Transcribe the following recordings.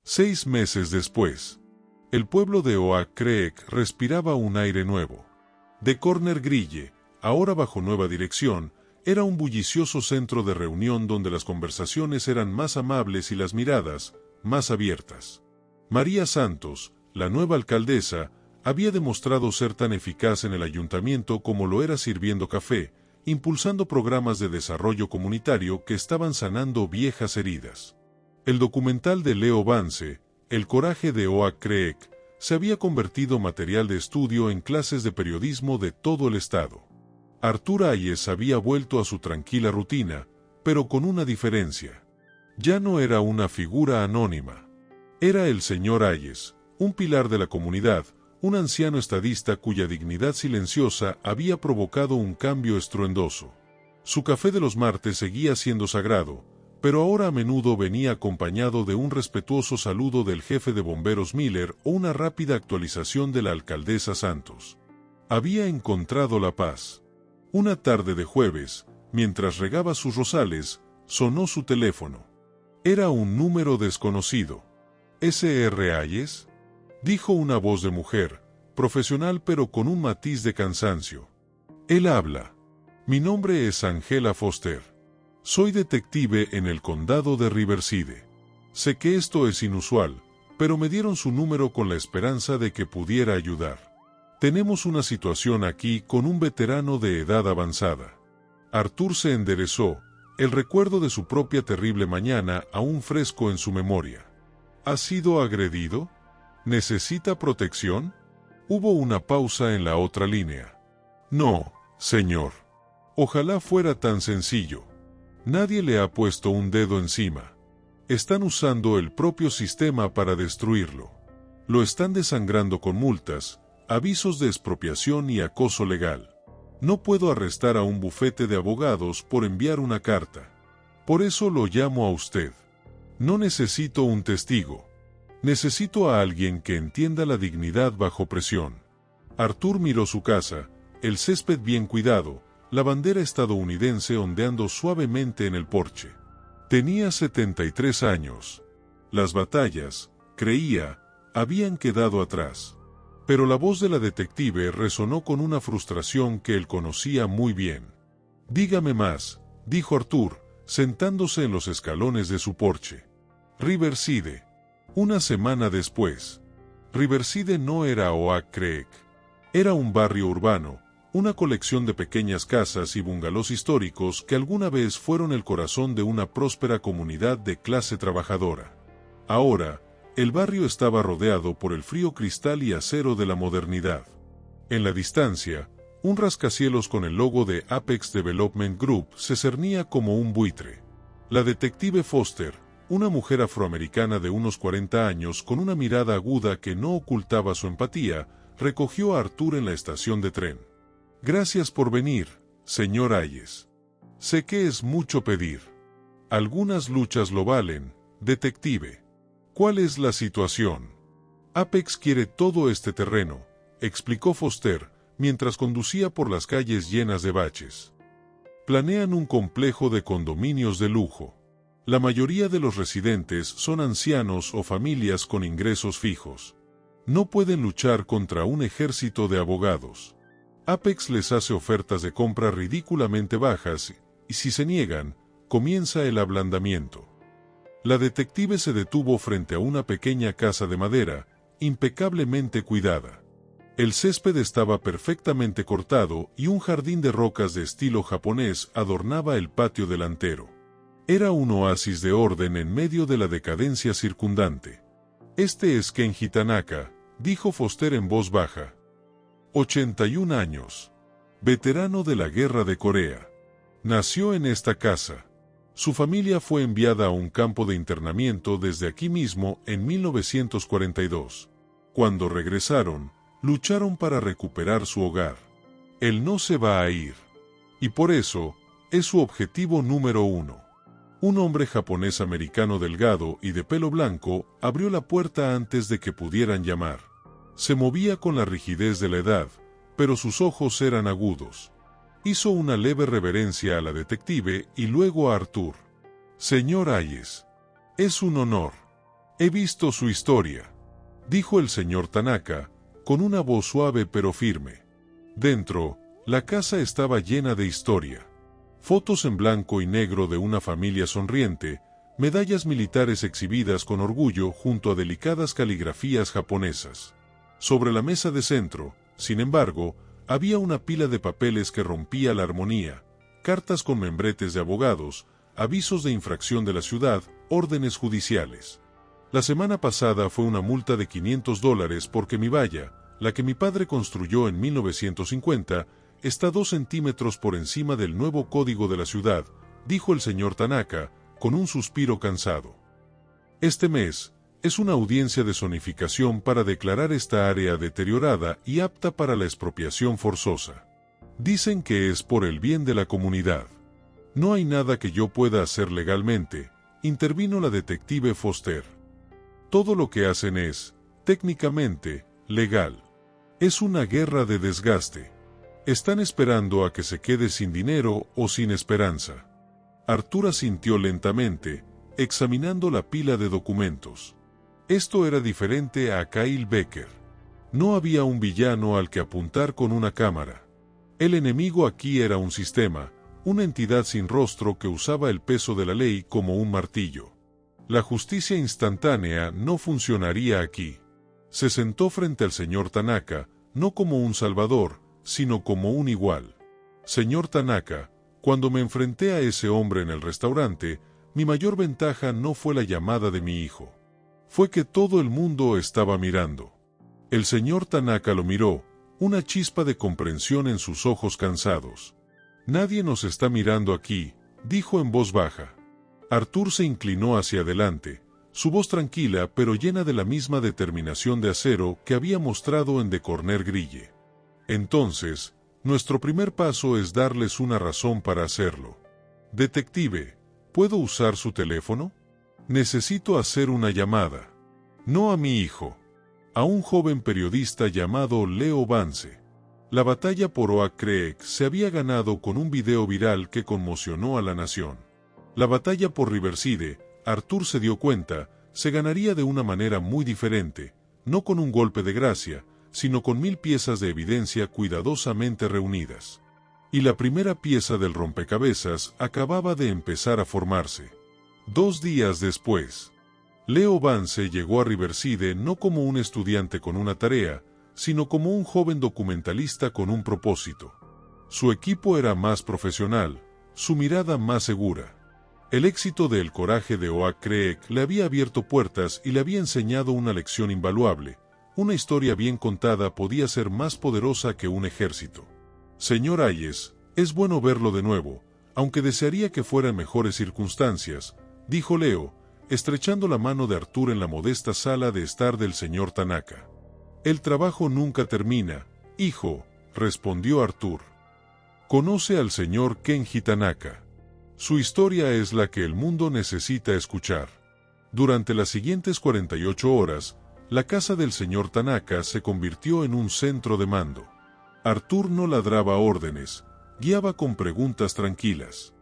6 meses después, el pueblo de Oak Creek respiraba un aire nuevo. The Corner Grille, ahora bajo nueva dirección, era un bullicioso centro de reunión donde las conversaciones eran más amables y las miradas más abiertas. María Santos, la nueva alcaldesa, había demostrado ser tan eficaz en el ayuntamiento como lo era sirviendo café, impulsando programas de desarrollo comunitario que estaban sanando viejas heridas. El documental de Leo Vance, El coraje de Oak Creek, se había convertido material de estudio en clases de periodismo de todo el estado. Artur Hayes había vuelto a su tranquila rutina, pero con una diferencia. Ya no era una figura anónima. Era el señor Hayes, un pilar de la comunidad, un anciano estadista cuya dignidad silenciosa había provocado un cambio estruendoso. Su café de los martes seguía siendo sagrado, pero ahora a menudo venía acompañado de un respetuoso saludo del jefe de bomberos Miller o una rápida actualización de la alcaldesa Santos. Había encontrado la paz. Una tarde de jueves, mientras regaba sus rosales, sonó su teléfono. Era un número desconocido. ¿S.R. Hayes? Dijo una voz de mujer, profesional pero con un matiz de cansancio. Él habla. Mi nombre es Angela Foster. Soy detective en el condado de Riverside. Sé que esto es inusual, pero me dieron su número con la esperanza de que pudiera ayudar. Tenemos una situación aquí con un veterano de edad avanzada. Artur se enderezó, el recuerdo de su propia terrible mañana aún fresco en su memoria. ¿Ha sido agredido? ¿Necesita protección? Hubo una pausa en la otra línea. No, señor. Ojalá fuera tan sencillo. Nadie le ha puesto un dedo encima. Están usando el propio sistema para destruirlo. Lo están desangrando con multas, avisos de expropiación y acoso legal. No puedo arrestar a un bufete de abogados por enviar una carta. Por eso lo llamo a usted. No necesito un testigo. Necesito a alguien que entienda la dignidad bajo presión. Artur miró su casa, el césped bien cuidado, la bandera estadounidense ondeando suavemente en el porche. Tenía 73 años. Las batallas, creía, habían quedado atrás. Pero la voz de la detective resonó con una frustración que él conocía muy bien. Dígame más, dijo Artur, sentándose en los escalones de su porche. Riverside. Una semana después. Riverside no era Oak Creek. Era un barrio urbano, una colección de pequeñas casas y bungalows históricos que alguna vez fueron el corazón de una próspera comunidad de clase trabajadora. Ahora, el barrio estaba rodeado por el frío cristal y acero de la modernidad. En la distancia, un rascacielos con el logo de Apex Development Group se cernía como un buitre. La detective Foster, una mujer afroamericana de unos 40 años con una mirada aguda que no ocultaba su empatía, recogió a Artur en la estación de tren. Gracias por venir, señor Hayes. Sé que es mucho pedir. Algunas luchas lo valen, detective. ¿Cuál es la situación? Apex quiere todo este terreno, explicó Foster, mientras conducía por las calles llenas de baches. Planean un complejo de condominios de lujo. La mayoría de los residentes son ancianos o familias con ingresos fijos. No pueden luchar contra un ejército de abogados. Apex les hace ofertas de compra ridículamente bajas y si se niegan, comienza el ablandamiento. La detective se detuvo frente a una pequeña casa de madera, impecablemente cuidada. El césped estaba perfectamente cortado y un jardín de rocas de estilo japonés adornaba el patio delantero. Era un oasis de orden en medio de la decadencia circundante. Este es Kenji Tanaka, dijo Foster en voz baja. 81 años. Veterano de la Guerra de Corea. Nació en esta casa. Su familia fue enviada a un campo de internamiento desde aquí mismo en 1942. Cuando regresaron, lucharon para recuperar su hogar. Él no se va a ir. Y por eso, es su objetivo número 1. Un hombre japonés-americano delgado y de pelo blanco abrió la puerta antes de que pudieran llamar. Se movía con la rigidez de la edad, pero sus ojos eran agudos. Hizo una leve reverencia a la detective y luego a Artur. Señor Hayes. Es un honor. He visto su historia, dijo el señor Tanaka, con una voz suave pero firme. Dentro, la casa estaba llena de historia. Fotos en blanco y negro de una familia sonriente, medallas militares exhibidas con orgullo junto a delicadas caligrafías japonesas. Sobre la mesa de centro, sin embargo, había una pila de papeles que rompía la armonía, cartas con membretes de abogados, avisos de infracción de la ciudad, órdenes judiciales. La semana pasada fue una multa de $500 porque mi valla, la que mi padre construyó en 1950, está 2 centímetros por encima del nuevo código de la ciudad, dijo el señor Tanaka, con un suspiro cansado. Este mes, es una audiencia de zonificación para declarar esta área deteriorada y apta para la expropiación forzosa. Dicen que es por el bien de la comunidad. No hay nada que yo pueda hacer legalmente, intervino la detective Foster. Todo lo que hacen es, técnicamente, legal. Es una guerra de desgaste. Están esperando a que se quede sin dinero o sin esperanza. Arthur asintió lentamente, examinando la pila de documentos. Esto era diferente a Kyle Becker. No había un villano al que apuntar con una cámara. El enemigo aquí era un sistema, una entidad sin rostro que usaba el peso de la ley como un martillo. La justicia instantánea no funcionaría aquí. Se sentó frente al señor Tanaka, no como un salvador, sino como un igual. Señor Tanaka, cuando me enfrenté a ese hombre en el restaurante, mi mayor ventaja no fue la llamada de mi hijo. Fue que todo el mundo estaba mirando. El señor Tanaka lo miró, una chispa de comprensión en sus ojos cansados. Nadie nos está mirando aquí, dijo en voz baja. Arthur se inclinó hacia adelante, su voz tranquila pero llena de la misma determinación de acero que había mostrado en The Corner Grille. Entonces, nuestro primer paso es darles una razón para hacerlo. Detective, ¿puedo usar su teléfono? Necesito hacer una llamada. No a mi hijo. A un joven periodista llamado Leo Vance. La batalla por Oak Creek se había ganado con un video viral que conmocionó a la nación. La batalla por Riverside, Arthur se dio cuenta, se ganaría de una manera muy diferente, no con un golpe de gracia, sino con 1000 piezas de evidencia cuidadosamente reunidas. Y la primera pieza del rompecabezas acababa de empezar a formarse. 2 días después, Leo Vance llegó a Riverside no como un estudiante con una tarea, sino como un joven documentalista con un propósito. Su equipo era más profesional, su mirada más segura. El éxito de El Coraje de Oak Creek le había abierto puertas y le había enseñado una lección invaluable. Una historia bien contada podía ser más poderosa que un ejército. Señor Hayes, es bueno verlo de nuevo, aunque desearía que fuera en mejores circunstancias, dijo Leo, estrechando la mano de Arthur en la modesta sala de estar del señor Tanaka. El trabajo nunca termina, hijo, respondió Arthur. Conoce al señor Kenji Tanaka. Su historia es la que el mundo necesita escuchar. Durante las siguientes 48 horas, la casa del señor Tanaka se convirtió en un centro de mando. Arthur no ladraba órdenes, guiaba con preguntas tranquilas.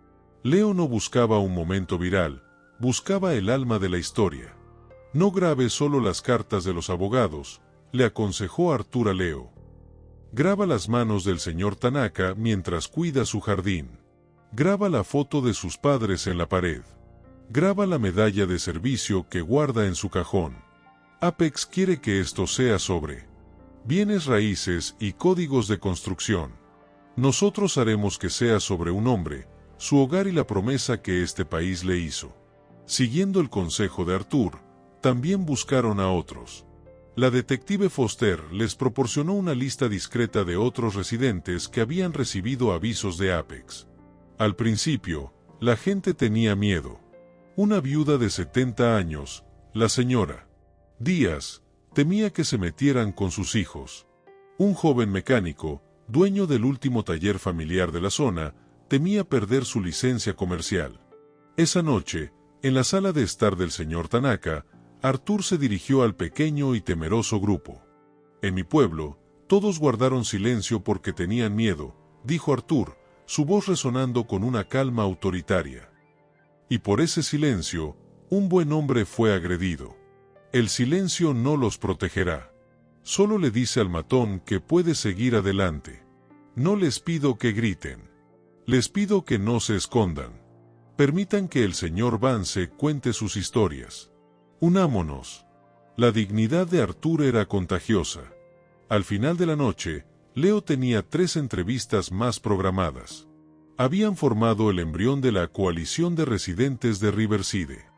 Leo no buscaba un momento viral, buscaba el alma de la historia. No grabe solo las cartas de los abogados, le aconsejó Arthur a Leo. Graba las manos del señor Tanaka mientras cuida su jardín. Graba la foto de sus padres en la pared. Graba la medalla de servicio que guarda en su cajón. Apex quiere que esto sea sobre bienes raíces y códigos de construcción. Nosotros haremos que sea sobre un hombre, su hogar y la promesa que este país le hizo. Siguiendo el consejo de Arthur, también buscaron a otros. La detective Foster les proporcionó una lista discreta de otros residentes que habían recibido avisos de Apex. Al principio, la gente tenía miedo. Una viuda de 70 años, la señora Díaz, temía que se metieran con sus hijos. Un joven mecánico, dueño del último taller familiar de la zona, temía perder su licencia comercial. Esa noche, en la sala de estar del señor Tanaka, Arthur se dirigió al pequeño y temeroso grupo. En mi pueblo, todos guardaron silencio porque tenían miedo, dijo Arthur, su voz resonando con una calma autoritaria. Y por ese silencio, un buen hombre fue agredido. El silencio no los protegerá. Solo le dice al matón que puede seguir adelante. No les pido que griten. Les pido que no se escondan. Permitan que el señor Vance cuente sus historias. Unámonos. La dignidad de Arthur era contagiosa. Al final de la noche, Leo tenía 3 entrevistas más programadas. Habían formado el embrión de la coalición de residentes de Riverside.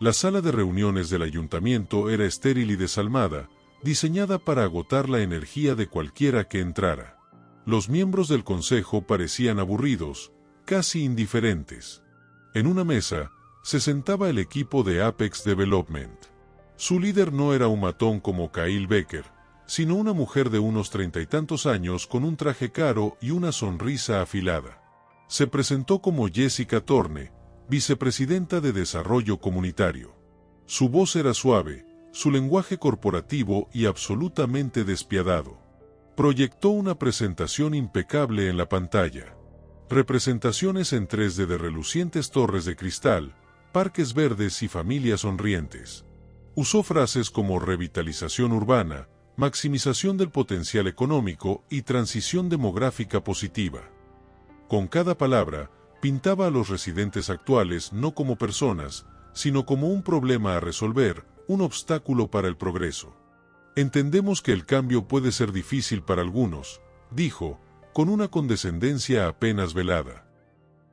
La sala de reuniones del ayuntamiento era estéril y desalmada, diseñada para agotar la energía de cualquiera que entrara. Los miembros del consejo parecían aburridos, casi indiferentes. En una mesa, se sentaba el equipo de Apex Development. Su líder no era un matón como Kyle Becker, sino una mujer de unos 30 y tantos años con un traje caro y una sonrisa afilada. Se presentó como Jessica Thorne, vicepresidenta de Desarrollo Comunitario. Su voz era suave, su lenguaje corporativo y absolutamente despiadado. Proyectó una presentación impecable en la pantalla. Representaciones en 3D de relucientes torres de cristal, parques verdes y familias sonrientes. Usó frases como revitalización urbana, maximización del potencial económico y transición demográfica positiva. Con cada palabra, pintaba a los residentes actuales no como personas, sino como un problema a resolver, un obstáculo para el progreso. Entendemos que el cambio puede ser difícil para algunos, dijo, con una condescendencia apenas velada.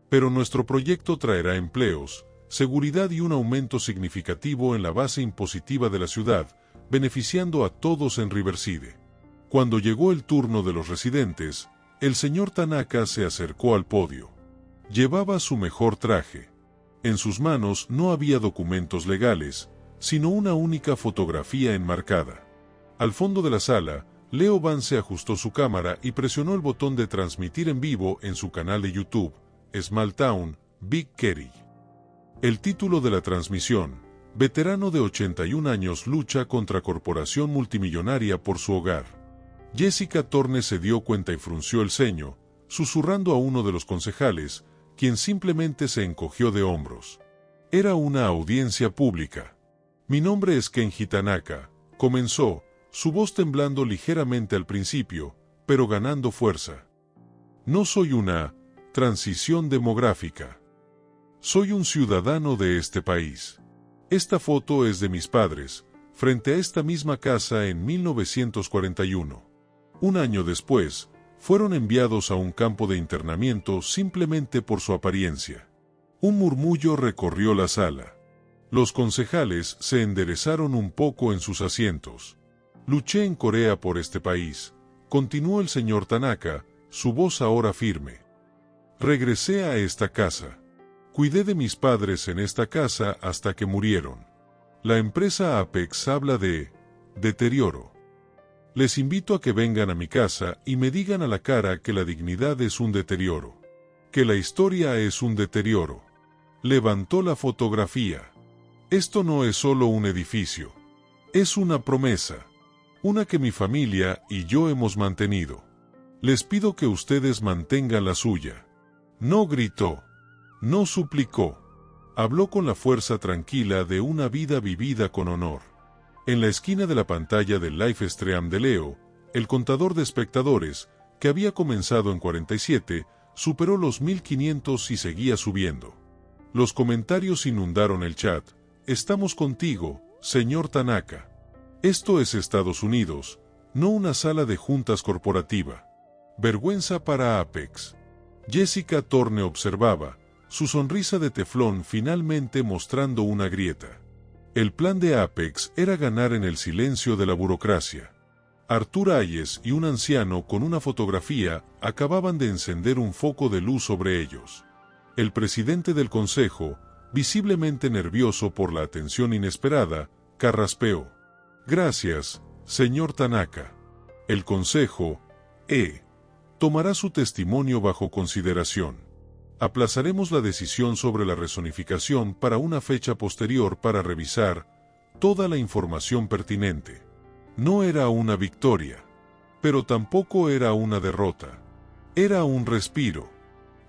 Pero nuestro proyecto traerá empleos, seguridad y un aumento significativo en la base impositiva de la ciudad, beneficiando a todos en Riverside. Cuando llegó el turno de los residentes, el señor Tanaka se acercó al podio. Llevaba su mejor traje. En sus manos no había documentos legales, sino una única fotografía enmarcada. Al fondo de la sala, Leo Vance ajustó su cámara y presionó el botón de transmitir en vivo en su canal de YouTube, Small Town, Big Kerry. El título de la transmisión: veterano de 81 años lucha contra corporación multimillonaria por su hogar. Jessica Thorne se dio cuenta y frunció el ceño, susurrando a uno de los concejales, quien simplemente se encogió de hombros. Era una audiencia pública. Mi nombre es Kenji Tanaka, comenzó, su voz temblando ligeramente al principio, pero ganando fuerza. No soy una transición demográfica. Soy un ciudadano de este país. Esta foto es de mis padres, frente a esta misma casa en 1941. Un año después, fueron enviados a un campo de internamiento simplemente por su apariencia. Un murmullo recorrió la sala. Los concejales se enderezaron un poco en sus asientos. Luché en Corea por este país, continuó el señor Tanaka, su voz ahora firme. Regresé a esta casa. Cuidé de mis padres en esta casa hasta que murieron. La empresa Apex habla de deterioro. Les invito a que vengan a mi casa y me digan a la cara que la dignidad es un deterioro. Que la historia es un deterioro. Levantó la fotografía. Esto no es solo un edificio. Es una promesa. Una que mi familia y yo hemos mantenido. Les pido que ustedes mantengan la suya. No gritó. No suplicó. Habló con la fuerza tranquila de una vida vivida con honor. En la esquina de la pantalla del live stream de Leo, el contador de espectadores, que había comenzado en 47, superó los 1500 y seguía subiendo. Los comentarios inundaron el chat. Estamos contigo, señor Tanaka. Esto es Estados Unidos, no una sala de juntas corporativa. Vergüenza para Apex. Jessica Thorne observaba, su sonrisa de teflón finalmente mostrando una grieta. El plan de Apex era ganar en el silencio de la burocracia. Arthur Hayes y un anciano con una fotografía acababan de encender un foco de luz sobre ellos. El presidente del consejo, visiblemente nervioso por la atención inesperada, carraspeó. Gracias, señor Tanaka. El consejo, tomará su testimonio bajo consideración. Aplazaremos la decisión sobre la rezonificación para una fecha posterior para revisar toda la información pertinente. No era una victoria, pero tampoco era una derrota. Era un respiro.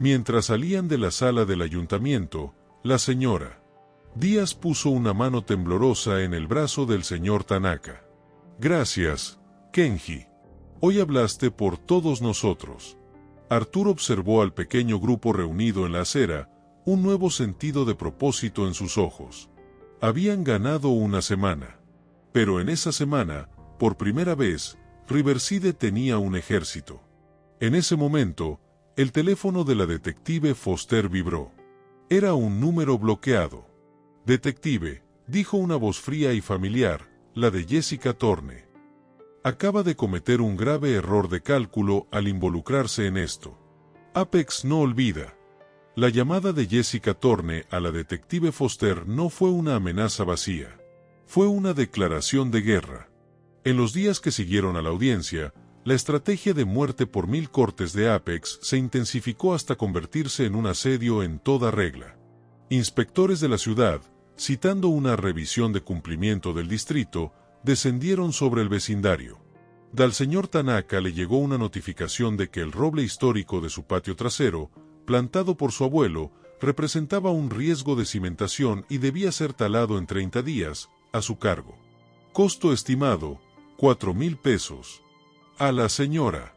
Mientras salían de la sala del ayuntamiento, la señora Díaz puso una mano temblorosa en el brazo del señor Tanaka. Gracias, Kenji. Hoy hablaste por todos nosotros. Arthur observó al pequeño grupo reunido en la acera, un nuevo sentido de propósito en sus ojos. Habían ganado una semana. Pero en esa semana, por primera vez, Riverside tenía un ejército. En ese momento, el teléfono de la detective Foster vibró. Era un número bloqueado. Detective, dijo una voz fría y familiar, la de Jessica Thorne. Acaba de cometer un grave error de cálculo al involucrarse en esto. Apex no olvida. La llamada de Jessica Thorne a la detective Foster no fue una amenaza vacía. Fue una declaración de guerra. En los días que siguieron a la audiencia, la estrategia de muerte por 1000 cortes de Apex se intensificó hasta convertirse en un asedio en toda regla. Inspectores de la ciudad, citando una revisión de cumplimiento del distrito, descendieron sobre el vecindario. Del señor Tanaka le llegó una notificación de que el roble histórico de su patio trasero, plantado por su abuelo, representaba un riesgo de cimentación y debía ser talado en 30 días, a su cargo. Costo estimado, 4,000 pesos. A la señora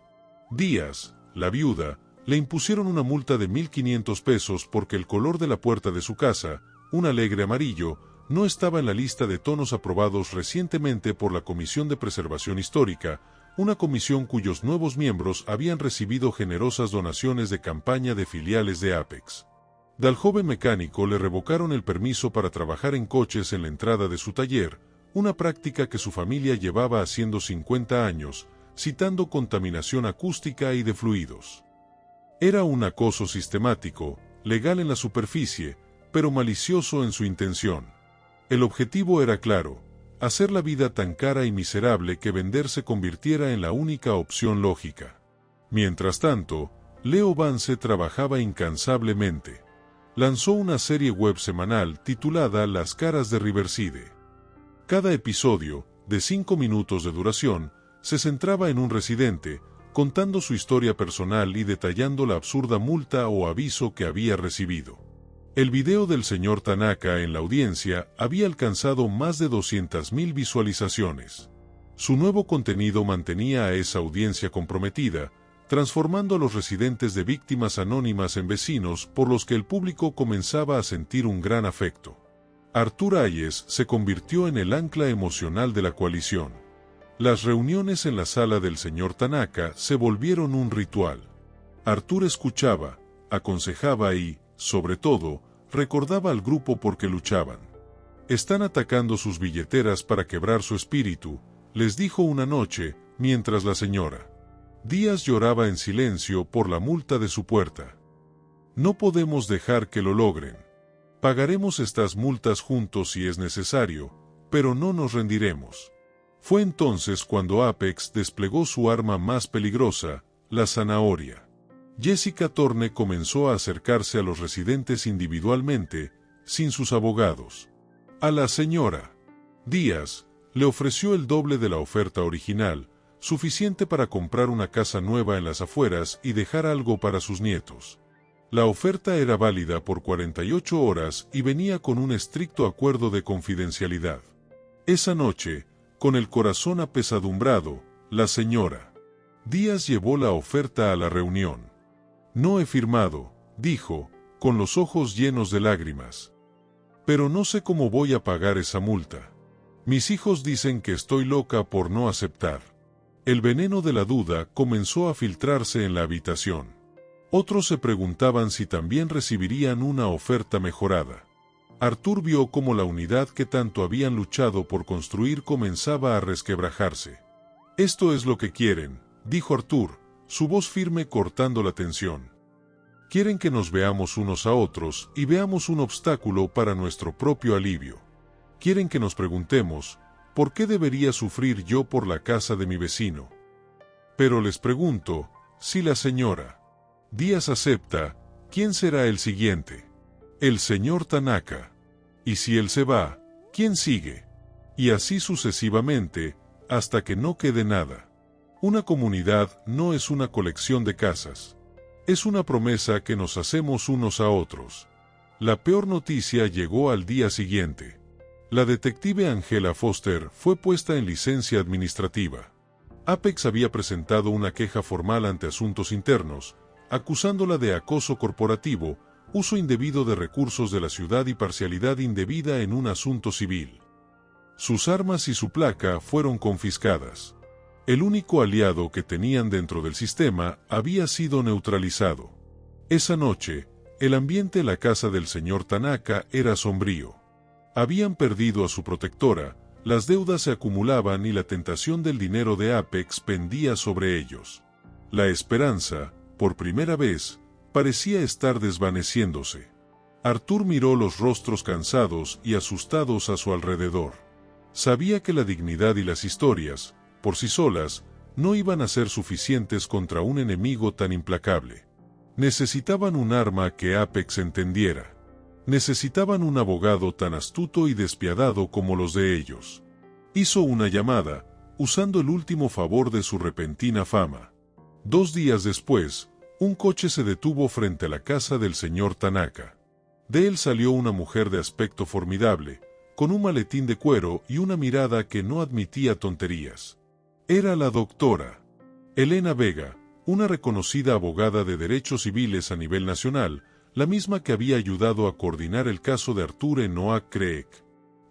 Díaz, la viuda, le impusieron una multa de 1,500 pesos porque el color de la puerta de su casa, un alegre amarillo, no estaba en la lista de tonos aprobados recientemente por la Comisión de Preservación Histórica, una comisión cuyos nuevos miembros habían recibido generosas donaciones de campaña de filiales de Apex. Al joven mecánico le revocaron el permiso para trabajar en coches en la entrada de su taller, una práctica que su familia llevaba haciendo 50 años, citando contaminación acústica y de fluidos. Era un acoso sistemático, legal en la superficie, pero malicioso en su intención. El objetivo era claro: hacer la vida tan cara y miserable que vender se convirtiera en la única opción lógica. Mientras tanto, Leo Vance trabajaba incansablemente. Lanzó una serie web semanal titulada Las caras de Riverside. Cada episodio, de 5 minutos de duración, se centraba en un residente, contando su historia personal y detallando la absurda multa o aviso que había recibido. El video del señor Tanaka en la audiencia había alcanzado más de 200,000 visualizaciones. Su nuevo contenido mantenía a esa audiencia comprometida, transformando a los residentes de víctimas anónimas en vecinos por los que el público comenzaba a sentir un gran afecto. Arthur Hayes se convirtió en el ancla emocional de la coalición. Las reuniones en la sala del señor Tanaka se volvieron un ritual. Arthur escuchaba, aconsejaba y, sobre todo, recordaba al grupo por qué luchaban. Están atacando sus billeteras para quebrar su espíritu, les dijo una noche, mientras la señora Díaz lloraba en silencio por la multa de su puerta. No podemos dejar que lo logren. Pagaremos estas multas juntos si es necesario, pero no nos rendiremos. Fue entonces cuando Apex desplegó su arma más peligrosa, la zanahoria. Jessica Thorne comenzó a acercarse a los residentes individualmente, sin sus abogados. A la señora Díaz le ofreció el doble de la oferta original, suficiente para comprar una casa nueva en las afueras y dejar algo para sus nietos. La oferta era válida por 48 horas y venía con un estricto acuerdo de confidencialidad. Esa noche, con el corazón apesadumbrado, la señora Díaz llevó la oferta a la reunión. No he firmado, dijo, con los ojos llenos de lágrimas. Pero no sé cómo voy a pagar esa multa. Mis hijos dicen que estoy loca por no aceptar. El veneno de la duda comenzó a filtrarse en la habitación. Otros se preguntaban si también recibirían una oferta mejorada. Arthur vio cómo la unidad que tanto habían luchado por construir comenzaba a resquebrajarse. Esto es lo que quieren, dijo Arthur, su voz firme cortando la tensión. Quieren que nos veamos unos a otros y veamos un obstáculo para nuestro propio alivio. Quieren que nos preguntemos, ¿por qué debería sufrir yo por la casa de mi vecino? Pero les pregunto, si la señora Díaz acepta, ¿quién será el siguiente? El señor Tanaka. Y si él se va, ¿quién sigue? Y así sucesivamente, hasta que no quede nada. Una comunidad no es una colección de casas. Es una promesa que nos hacemos unos a otros. La peor noticia llegó al día siguiente. La detective Angela Foster fue puesta en licencia administrativa. Apex había presentado una queja formal ante Asuntos Internos, acusándola de acoso corporativo, uso indebido de recursos de la ciudad y parcialidad indebida en un asunto civil. Sus armas y su placa fueron confiscadas. El único aliado que tenían dentro del sistema había sido neutralizado. Esa noche, el ambiente en la casa del señor Tanaka era sombrío. Habían perdido a su protectora, las deudas se acumulaban y la tentación del dinero de Apex pendía sobre ellos. La esperanza, por primera vez, parecía estar desvaneciéndose. Arthur miró los rostros cansados y asustados a su alrededor. Sabía que la dignidad y las historias, por sí solas, no iban a ser suficientes contra un enemigo tan implacable. Necesitaban un arma que Apex entendiera. Necesitaban un abogado tan astuto y despiadado como los de ellos. Hizo una llamada, usando el último favor de su repentina fama. 2 días después, un coche se detuvo frente a la casa del señor Tanaka. De él salió una mujer de aspecto formidable, con un maletín de cuero y una mirada que no admitía tonterías. Era la doctora Elena Vega, una reconocida abogada de derechos civiles a nivel nacional, la misma que había ayudado a coordinar el caso de Arthur en Oak Creek.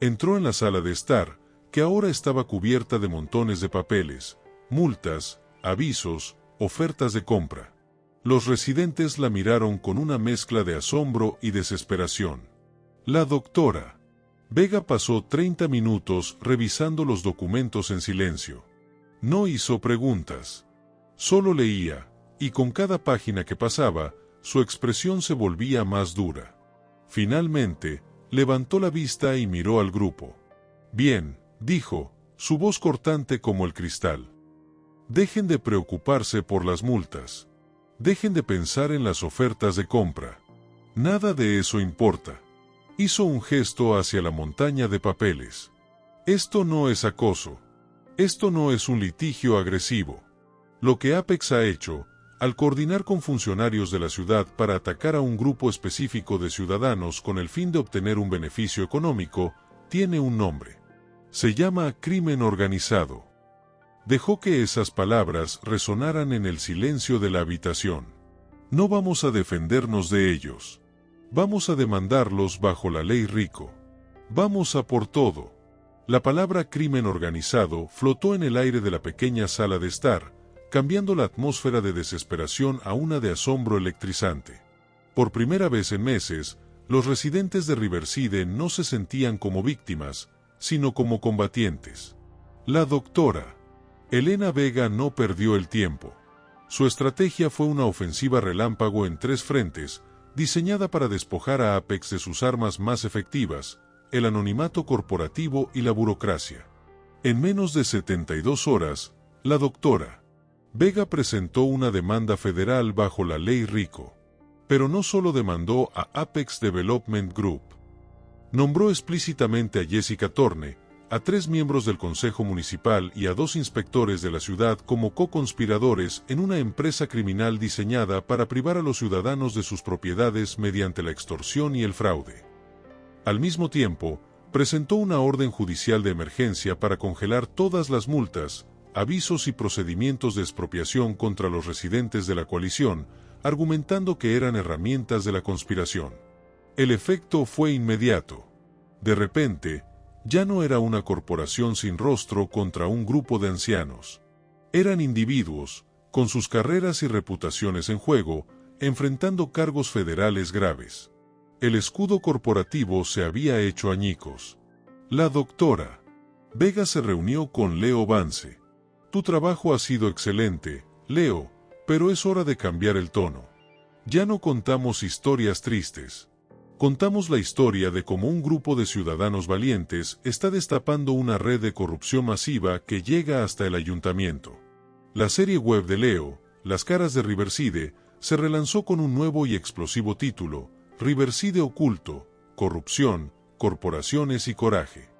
Entró en la sala de estar, que ahora estaba cubierta de montones de papeles, multas, avisos, ofertas de compra. Los residentes la miraron con una mezcla de asombro y desesperación. La doctora Vega pasó 30 minutos revisando los documentos en silencio. No hizo preguntas. Solo leía, y con cada página que pasaba, su expresión se volvía más dura. Finalmente, levantó la vista y miró al grupo. «Bien», dijo, su voz cortante como el cristal. «Dejen de preocuparse por las multas. Dejen de pensar en las ofertas de compra. Nada de eso importa». Hizo un gesto hacia la montaña de papeles. «Esto no es acoso. Esto no es un litigio agresivo. Lo que Apex ha hecho, al coordinar con funcionarios de la ciudad para atacar a un grupo específico de ciudadanos con el fin de obtener un beneficio económico, tiene un nombre. Se llama crimen organizado». Dejó que esas palabras resonaran en el silencio de la habitación. «No vamos a defendernos de ellos. Vamos a demandarlos bajo la ley Rico. Vamos a por todo». La palabra crimen organizado flotó en el aire de la pequeña sala de estar, cambiando la atmósfera de desesperación a una de asombro electrizante. Por primera vez en meses, los residentes de Riverside no se sentían como víctimas, sino como combatientes. La doctora Elena Vega no perdió el tiempo. Su estrategia fue una ofensiva relámpago en 3 frentes, diseñada para despojar a Apex de sus armas más efectivas, el anonimato corporativo y la burocracia. En menos de 72 horas, la doctora Vega presentó una demanda federal bajo la ley Rico. Pero no solo demandó a Apex Development Group. Nombró explícitamente a Jessica Torne, a 3 miembros del Consejo Municipal y a 2 inspectores de la ciudad como co-conspiradores en una empresa criminal diseñada para privar a los ciudadanos de sus propiedades mediante la extorsión y el fraude. Al mismo tiempo, presentó una orden judicial de emergencia para congelar todas las multas, avisos y procedimientos de expropiación contra los residentes de la coalición, argumentando que eran herramientas de la conspiración. El efecto fue inmediato. De repente, ya no era una corporación sin rostro contra un grupo de ancianos. Eran individuos, con sus carreras y reputaciones en juego, enfrentando cargos federales graves. El escudo corporativo se había hecho añicos. La doctora Vega se reunió con Leo Vance. «Tu trabajo ha sido excelente, Leo, pero es hora de cambiar el tono. Ya no contamos historias tristes. Contamos la historia de cómo un grupo de ciudadanos valientes está destapando una red de corrupción masiva que llega hasta el ayuntamiento». La serie web de Leo, Las caras de Riverside, se relanzó con un nuevo y explosivo título, Riverside oculto, corrupción, corporaciones y coraje.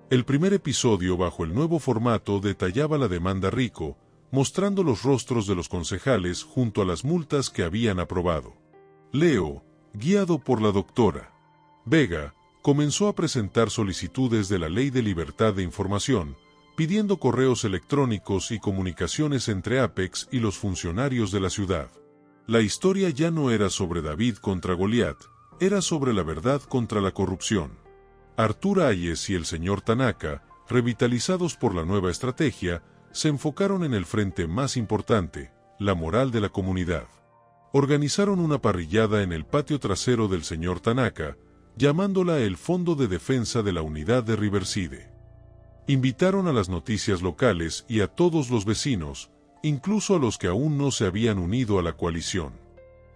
El primer episodio bajo el nuevo formato detallaba la demanda Rico, mostrando los rostros de los concejales junto a las multas que habían aprobado. Leo, Guiado por la doctora Vega, comenzó a presentar solicitudes de la Ley de Libertad de Información, pidiendo correos electrónicos y comunicaciones entre Apex y los funcionarios de la ciudad. La historia ya no era sobre David contra Goliat, era sobre la verdad contra la corrupción. Artur Hayes y el señor Tanaka, revitalizados por la nueva estrategia, se enfocaron en el frente más importante, la moral de la comunidad. Organizaron una parrillada en el patio trasero del señor Tanaka, llamándola el Fondo de Defensa de la Unidad de Riverside. Invitaron a las noticias locales y a todos los vecinos, incluso a los que aún no se habían unido a la coalición.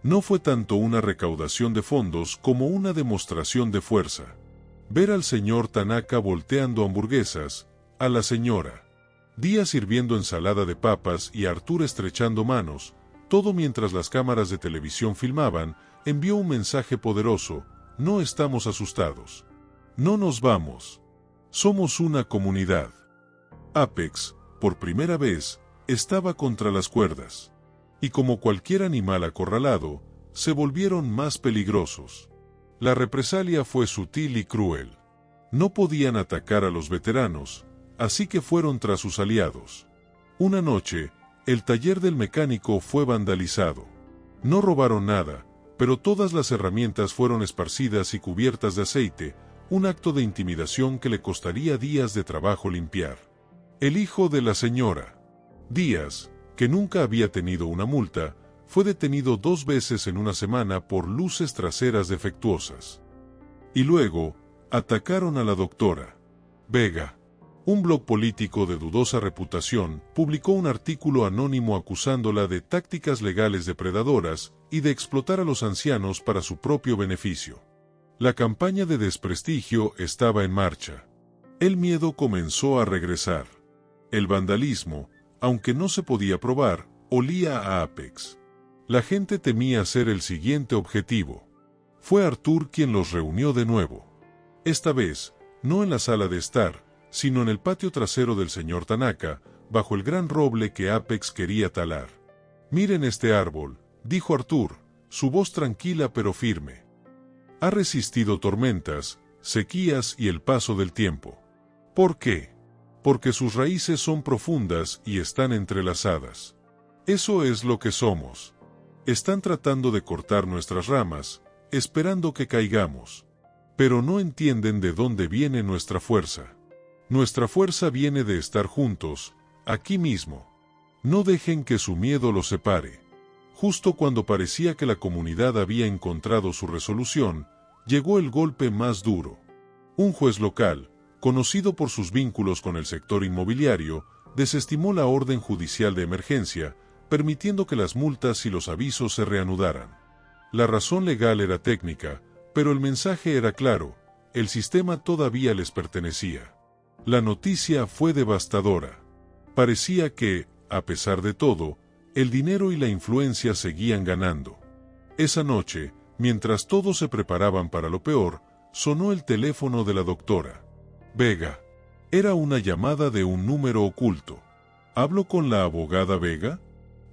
No fue tanto una recaudación de fondos como una demostración de fuerza. Ver al señor Tanaka volteando hamburguesas, a la señora Díaz sirviendo ensalada de papas y a Artur estrechando manos, todo mientras las cámaras de televisión filmaban, envió un mensaje poderoso: no estamos asustados. No nos vamos. Somos una comunidad. Apex, por primera vez, estaba contra las cuerdas. Y como cualquier animal acorralado, se volvieron más peligrosos. La represalia fue sutil y cruel. No podían atacar a los veteranos, así que fueron tras sus aliados. Una noche, el taller del mecánico fue vandalizado. No robaron nada, pero todas las herramientas fueron esparcidas y cubiertas de aceite, un acto de intimidación que le costaría días de trabajo limpiar. El hijo de la señora Díaz, que nunca había tenido una multa, fue detenido 2 veces en una semana por luces traseras defectuosas. Y luego, atacaron a la doctora Vega. Un blog político de dudosa reputación publicó un artículo anónimo acusándola de tácticas legales depredadoras y de explotar a los ancianos para su propio beneficio. La campaña de desprestigio estaba en marcha. El miedo comenzó a regresar. El vandalismo, aunque no se podía probar, olía a Apex. La gente temía ser el siguiente objetivo. Fue Artur quien los reunió de nuevo. Esta vez, no en la sala de estar, sino en el patio trasero del señor Tanaka, bajo el gran roble que Apex quería talar. «Miren este árbol», dijo Artur, su voz tranquila pero firme. «Ha resistido tormentas, sequías y el paso del tiempo. ¿Por qué? Porque sus raíces son profundas y están entrelazadas. Eso es lo que somos. Están tratando de cortar nuestras ramas, esperando que caigamos. Pero no entienden de dónde viene nuestra fuerza. Nuestra fuerza viene de estar juntos, aquí mismo. No dejen que su miedo los separe». Justo cuando parecía que la comunidad había encontrado su resolución, llegó el golpe más duro. Un juez local, conocido por sus vínculos con el sector inmobiliario, desestimó la orden judicial de emergencia, permitiendo que las multas y los avisos se reanudaran. La razón legal era técnica, pero el mensaje era claro: el sistema todavía les pertenecía. La noticia fue devastadora. Parecía que, a pesar de todo, el dinero y la influencia seguían ganando. Esa noche, mientras todos se preparaban para lo peor, sonó el teléfono de la doctora Vega. Era una llamada de un número oculto. «¿Hablo con la abogada Vega?»,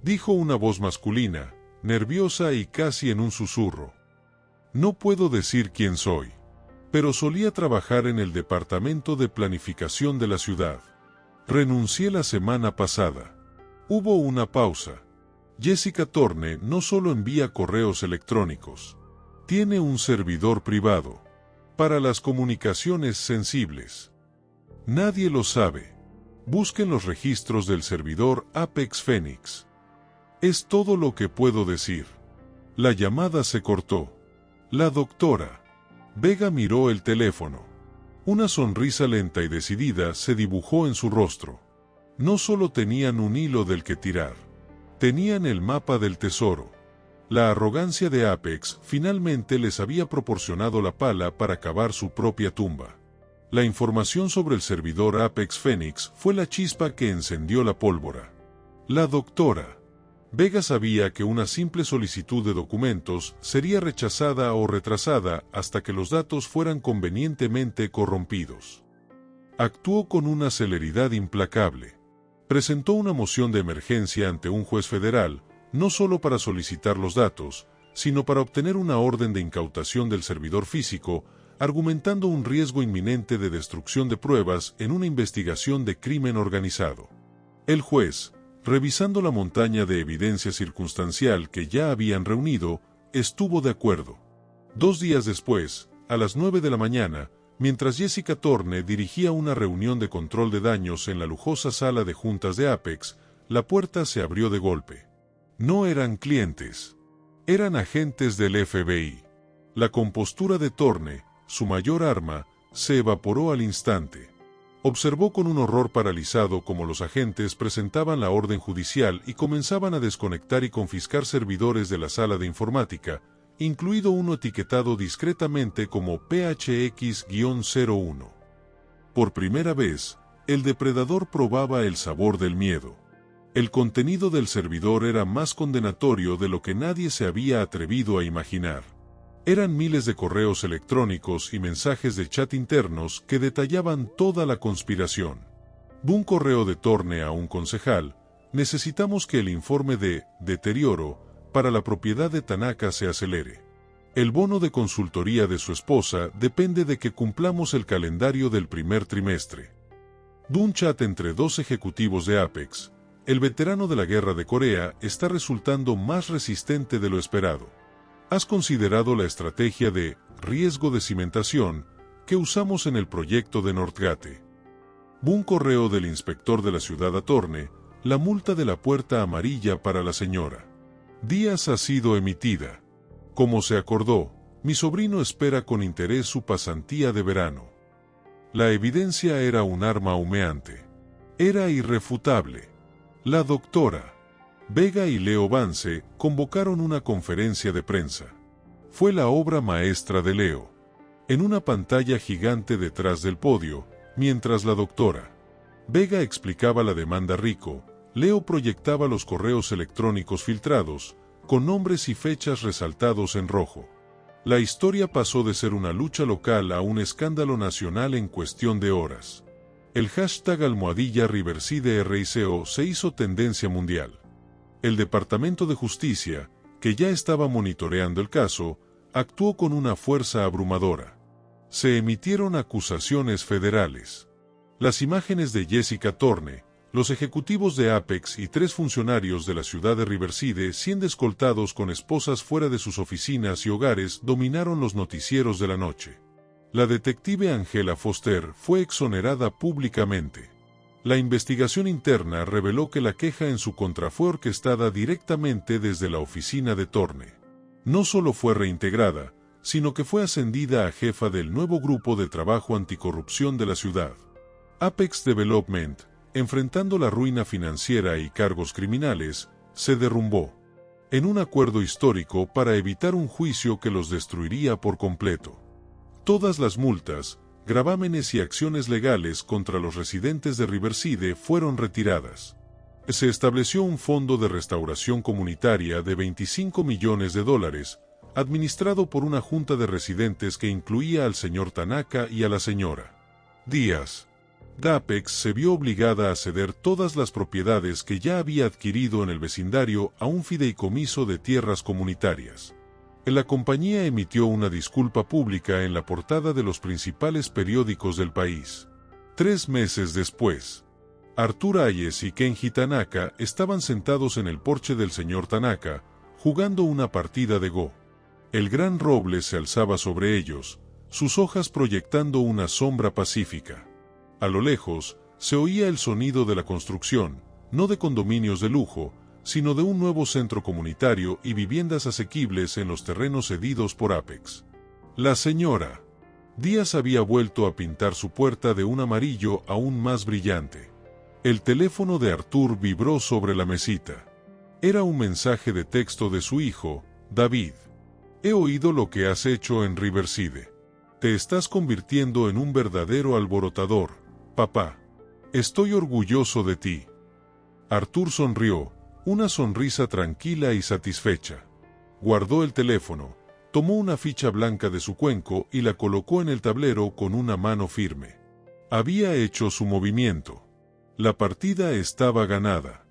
dijo una voz masculina, nerviosa y casi en un susurro. «No puedo decir quién soy, pero solía trabajar en el departamento de planificación de la ciudad. Renuncié la semana pasada». Hubo una pausa. Jessica Thorne no solo envía correos electrónicos. Tiene un servidor privado para las comunicaciones sensibles. Nadie lo sabe. Busquen los registros del servidor Apex Phoenix. Es todo lo que puedo decir. La llamada se cortó. La doctora Vega miró el teléfono. Una sonrisa lenta y decidida se dibujó en su rostro. No solo tenían un hilo del que tirar. Tenían el mapa del tesoro. La arrogancia de Apex finalmente les había proporcionado la pala para cavar su propia tumba. La información sobre el servidor Apex Phoenix fue la chispa que encendió la pólvora. La doctora Vega sabía que una simple solicitud de documentos sería rechazada o retrasada hasta que los datos fueran convenientemente corrompidos. Actuó con una celeridad implacable. Presentó una moción de emergencia ante un juez federal, no solo para solicitar los datos, sino para obtener una orden de incautación del servidor físico, argumentando un riesgo inminente de destrucción de pruebas en una investigación de crimen organizado. El juez, revisando la montaña de evidencia circunstancial que ya habían reunido, estuvo de acuerdo. 2 días después, a las 9 de la mañana, mientras Jessica Thorne dirigía una reunión de control de daños en la lujosa sala de juntas de Apex, la puerta se abrió de golpe. No eran clientes. Eran agentes del FBI. La compostura de Thorne, su mayor arma, se evaporó al instante. Observó con un horror paralizado cómo los agentes presentaban la orden judicial y comenzaban a desconectar y confiscar servidores de la sala de informática, incluido uno etiquetado discretamente como PHX-01. Por primera vez, el depredador probaba el sabor del miedo. El contenido del servidor era más condenatorio de lo que nadie se había atrevido a imaginar. Eran miles de correos electrónicos y mensajes de chat internos que detallaban toda la conspiración. Un correo de Thorne a un concejal: necesitamos que el informe de deterioro para la propiedad de Tanaka se acelere. El bono de consultoría de su esposa depende de que cumplamos el calendario del primer trimestre. Un chat entre 2 ejecutivos de Apex: el veterano de la guerra de Corea está resultando más resistente de lo esperado. ¿Has considerado la estrategia de riesgo de cimentación que usamos en el proyecto de Northgate? Un correo del inspector de la ciudad a Thorne: la multa de la puerta amarilla para la señora Díaz ha sido emitida. Como se acordó, mi sobrino espera con interés su pasantía de verano. La evidencia era un arma humeante. Era irrefutable. La doctora Vega y Leo Vance convocaron una conferencia de prensa. Fue la obra maestra de Leo. En una pantalla gigante detrás del podio, mientras la doctora Vega explicaba la demanda Rico, Leo proyectaba los correos electrónicos filtrados, con nombres y fechas resaltados en rojo. La historia pasó de ser una lucha local a un escándalo nacional en cuestión de horas. El hashtag #RiversideRICO se hizo tendencia mundial. El Departamento de Justicia, que ya estaba monitoreando el caso, actuó con una fuerza abrumadora. Se emitieron acusaciones federales. Las imágenes de Jessica Thorne, los ejecutivos de Apex y 3 funcionarios de la ciudad de Riverside siendo escoltados con esposas fuera de sus oficinas y hogares dominaron los noticieros de la noche. La detective Angela Foster fue exonerada públicamente. La investigación interna reveló que la queja en su contra fue orquestada directamente desde la oficina de Thorne. No solo fue reintegrada, sino que fue ascendida a jefa del nuevo grupo de trabajo anticorrupción de la ciudad. Apex Development, enfrentando la ruina financiera y cargos criminales, se derrumbó en un acuerdo histórico para evitar un juicio que los destruiría por completo. Todas las multas, gravámenes y acciones legales contra los residentes de Riverside fueron retiradas. Se estableció un fondo de restauración comunitaria de $25 millones, administrado por una junta de residentes que incluía al señor Tanaka y a la señora Díaz. Apex se vio obligada a ceder todas las propiedades que ya había adquirido en el vecindario a un fideicomiso de tierras comunitarias. La compañía emitió una disculpa pública en la portada de los principales periódicos del país. 3 meses después, Arthur Hayes y Kenji Tanaka estaban sentados en el porche del señor Tanaka, jugando una partida de Go. El gran roble se alzaba sobre ellos, sus hojas proyectando una sombra pacífica. A lo lejos, se oía el sonido de la construcción, no de condominios de lujo, sino de un nuevo centro comunitario y viviendas asequibles en los terrenos cedidos por Apex. La señora Díaz había vuelto a pintar su puerta de un amarillo aún más brillante. El teléfono de Arthur vibró sobre la mesita. Era un mensaje de texto de su hijo, David. He oído lo que has hecho en Riverside. Te estás convirtiendo en un verdadero alborotador, papá. Estoy orgulloso de ti. Arthur sonrió, una sonrisa tranquila y satisfecha. Guardó el teléfono, tomó una ficha blanca de su cuenco y la colocó en el tablero con una mano firme. Había hecho su movimiento. La partida estaba ganada.